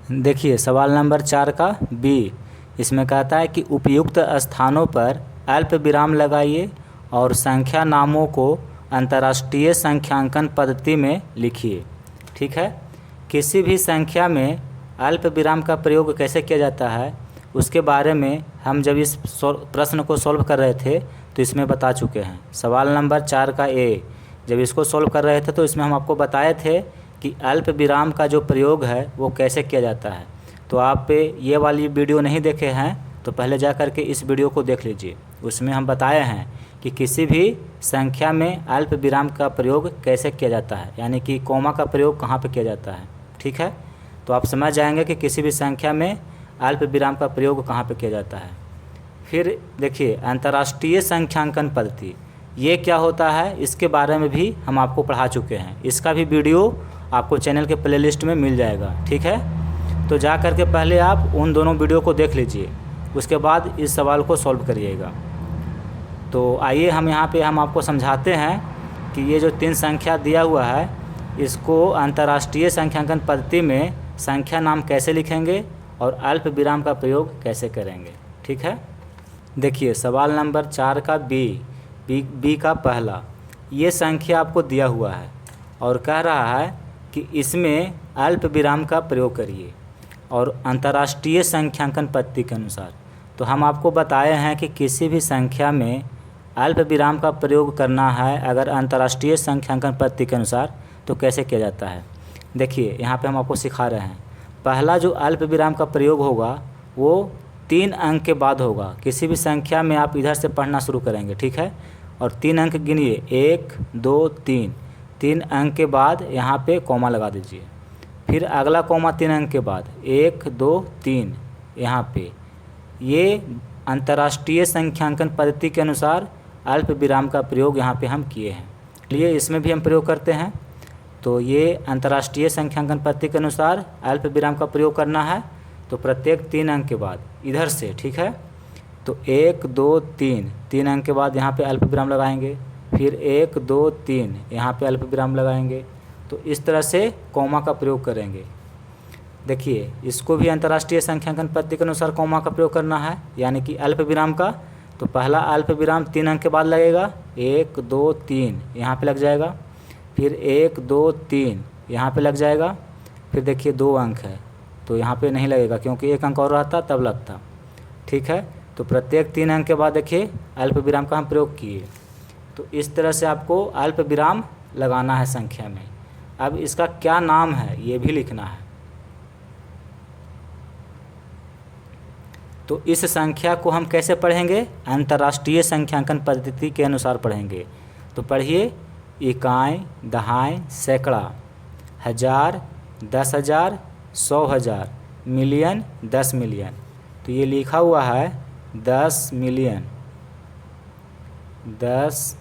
देखिए सवाल नंबर 4 का बी, इसमें कहता है कि उपयुक्त स्थानों पर अल्प विराम लगाइए और संख्या नामों को अंतर्राष्ट्रीय संख्यांकन पद्धति में लिखिए। ठीक है, किसी भी संख्या में अल्प विराम का प्रयोग कैसे किया जाता है उसके बारे में हम जब इस प्रश्न को सॉल्व कर रहे थे तो इसमें बता चुके हैं। सवाल नंबर 4 का ए, जब इसको सॉल्व कर रहे थे तो इसमें हम आपको बताए थे कि अल्प विराम का जो प्रयोग है वो कैसे किया जाता है। तो आप ये वाली वीडियो नहीं देखे हैं तो पहले जा कर के इस वीडियो को देख लीजिए। उसमें हम बताए हैं कि किसी भी संख्या में अल्प विराम का प्रयोग कैसे किया जाता है, यानी कि कोमा का प्रयोग कहाँ पे किया जाता है। ठीक है, तो आप समझ जाएंगे कि किसी भी संख्या में अल्प विराम का प्रयोग कहाँ पे किया जाता है। फिर देखिए अंतर्राष्ट्रीय संख्यांकन पद्धति ये क्या होता है, इसके बारे में भी हम आपको पढ़ा चुके हैं। इसका भी वीडियो आपको चैनल के प्लेलिस्ट में मिल जाएगा। ठीक है, तो जा कर के पहले आप उन दोनों वीडियो को देख लीजिए, उसके बाद इस सवाल को सॉल्व करिएगा। तो आइए हम यहाँ पे हम आपको समझाते हैं कि ये जो 3 संख्या दिया हुआ है इसको अंतर्राष्ट्रीय संख्यांकन पद्धति में संख्या नाम कैसे लिखेंगे और अल्प विराम का प्रयोग कैसे करेंगे। ठीक है, देखिए सवाल नंबर 4 का बी का पहला, ये संख्या आपको दिया हुआ है और कह रहा है कि इसमें अल्प विराम का प्रयोग करिए और अंतर्राष्ट्रीय संख्यांकन पद्धति के अनुसार। तो हम आपको बताए हैं कि किसी भी संख्या में अल्प विराम का प्रयोग करना है अगर अंतर्राष्ट्रीय संख्यांकन पद्धति के अनुसार तो कैसे किया जाता है। देखिए यहाँ पे हम आपको सिखा रहे हैं। पहला जो अल्प विराम का प्रयोग होगा वो 3 अंक के बाद होगा। किसी भी संख्या में आप इधर से पढ़ना शुरू करेंगे। ठीक है, और 3 अंक गिनिए, 1 2 3, 3 अंक के बाद यहाँ पे कॉमा लगा दीजिए। फिर अगला कॉमा 3 अंक के बाद 1 2 3 यहाँ पे। ये अंतर्राष्ट्रीय संख्यांकन पद्धति के अनुसार अल्प विराम का प्रयोग यहाँ पे हम किए हैं, इसलिए इसमें भी हम प्रयोग करते हैं। तो ये अंतर्राष्ट्रीय संख्यांकन पद्धति के अनुसार अल्प विराम का प्रयोग करना है तो प्रत्येक 3 अंक के बाद इधर से। ठीक है, तो 1 2 3, 3 अंक के बाद यहाँ पे अल्प विराम लगाएंगे। फिर 1 2 3 यहाँ पे अल्प विराम लगाएंगे। तो इस तरह से कॉमा का प्रयोग करेंगे। देखिए इसको भी अंतर्राष्ट्रीय संख्यांकन पद्धति के अनुसार कॉमा का प्रयोग करना है, यानी कि अल्प विराम का। तो पहला अल्प विराम 3 अंक के बाद लगेगा, 1 2 3 यहाँ पे लग जाएगा। फिर 1 2 3 यहाँ पे लग जाएगा। फिर देखिए 2 अंक है तो यहाँ पे नहीं लगेगा क्योंकि 1 अंक और रहता तब लगता। ठीक है, तो प्रत्येक 3 अंक के बाद देखिए अल्प विराम का हम प्रयोग किए। तो इस तरह से आपको अल्प विराम लगाना है संख्या में। अब इसका क्या नाम है ये भी लिखना है। तो इस संख्या को हम कैसे पढ़ेंगे, अंतर्राष्ट्रीय संख्यांकन पद्धति के अनुसार पढ़ेंगे। तो पढ़िए, इकाई, दहाई, सैकड़ा, हज़ार, 10,000, 100,000, मिलियन, 10 मिलियन। तो ये लिखा हुआ है 10 मिलियन, 10।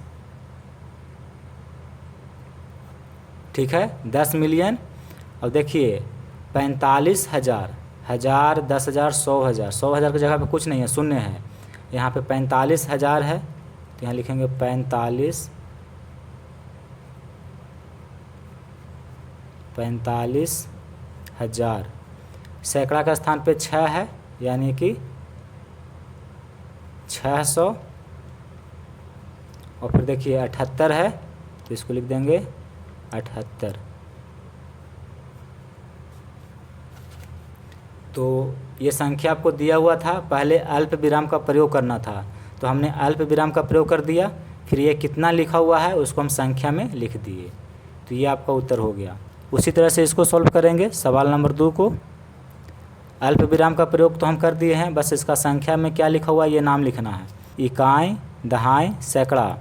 ठीक है, 10 मिलियन। अब देखिए 45,000, 1000, 10,000, 100,000। 100,000 की जगह पे कुछ नहीं है, शून्य है। यहाँ पे 45,000 है तो यहाँ लिखेंगे 45,000। सैकड़ा का स्थान पे 6 है यानी कि 600। और फिर देखिए 78 है तो इसको लिख देंगे 78। तो ये संख्या आपको दिया हुआ था, पहले अल्प विराम का प्रयोग करना था तो हमने अल्प विराम का प्रयोग कर दिया। फिर ये कितना लिखा हुआ है उसको हम संख्या में लिख दिए। तो ये आपका उत्तर हो गया। उसी तरह से इसको सॉल्व करेंगे। सवाल नंबर 2 को अल्प विराम का प्रयोग तो हम कर दिए हैं, बस इसका संख्या में क्या लिखा हुआ है ये नाम लिखना है। इकाई, दहाई, सैकड़ा,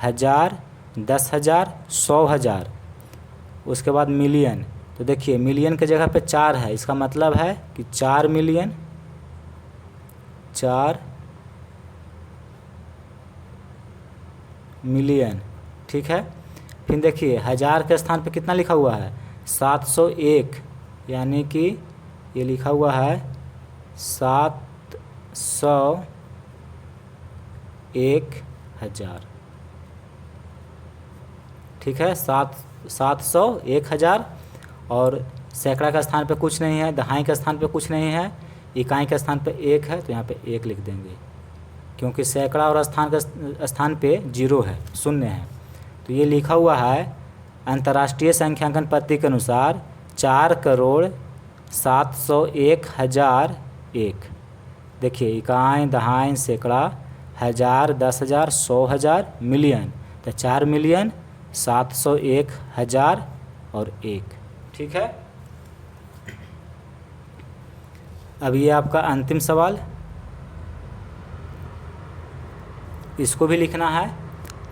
1000, 10,000, 100,000, उसके बाद मिलियन। तो देखिए मिलियन के जगह पे 4 है, इसका मतलब है कि 4 मिलियन, 4 मिलियन। ठीक है, फिर देखिए 1000 के स्थान पे कितना लिखा हुआ है, 701, यानी कि ये लिखा हुआ है 701,000। ठीक है, 700, 1000 और सैकड़ा के स्थान पे कुछ नहीं है, दहाई के स्थान पे कुछ नहीं है, इकाई के स्थान पे 1 है, तो यहाँ पे 1 लिख देंगे, क्योंकि सैकड़ा और स्थान के स्थान पे 0 है, 0 है। तो ये लिखा हुआ है अंतर्राष्ट्रीय संख्यांकन पद्धति के अनुसार 4,701,001। देखिए इकाई, दहाई, सैकड़ा, हज़ार, 10,000, 100,000, मिलियन, तो 4,701,001। ठीक है। अब ये आपका अंतिम सवाल, इसको भी लिखना है,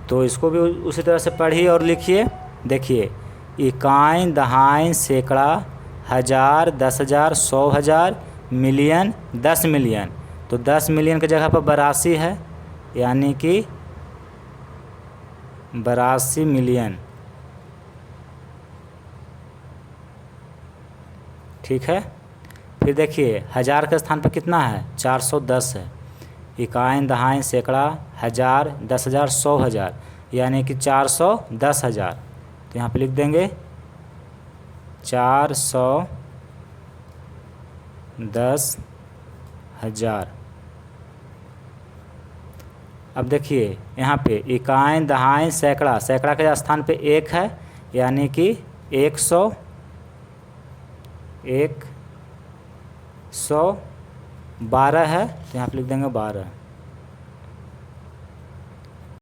तो इसको भी उसी तरह से पढ़िए और लिखिए। देखिए इकाई, दहाई, सैकड़ा, हज़ार, 10,000, 100,000, मिलियन, 10 मिलियन, तो 10 मिलियन की जगह पर 82 है, यानी कि 82 मिलियन। ठीक है। फिर देखिए हज़ार के स्थान पर कितना है, 410 है। इकाई, दहाई, सैकड़ा, हज़ार, 10,000, 100,000, यानी कि 410,000, तो यहाँ पे लिख देंगे 410,000। अब देखिए यहाँ पे इकाई, दहाई, सैकड़ा, सैकड़ा के स्थान पे 1 है, यानी कि 112 है, तो यहाँ पे लिख देंगे 12।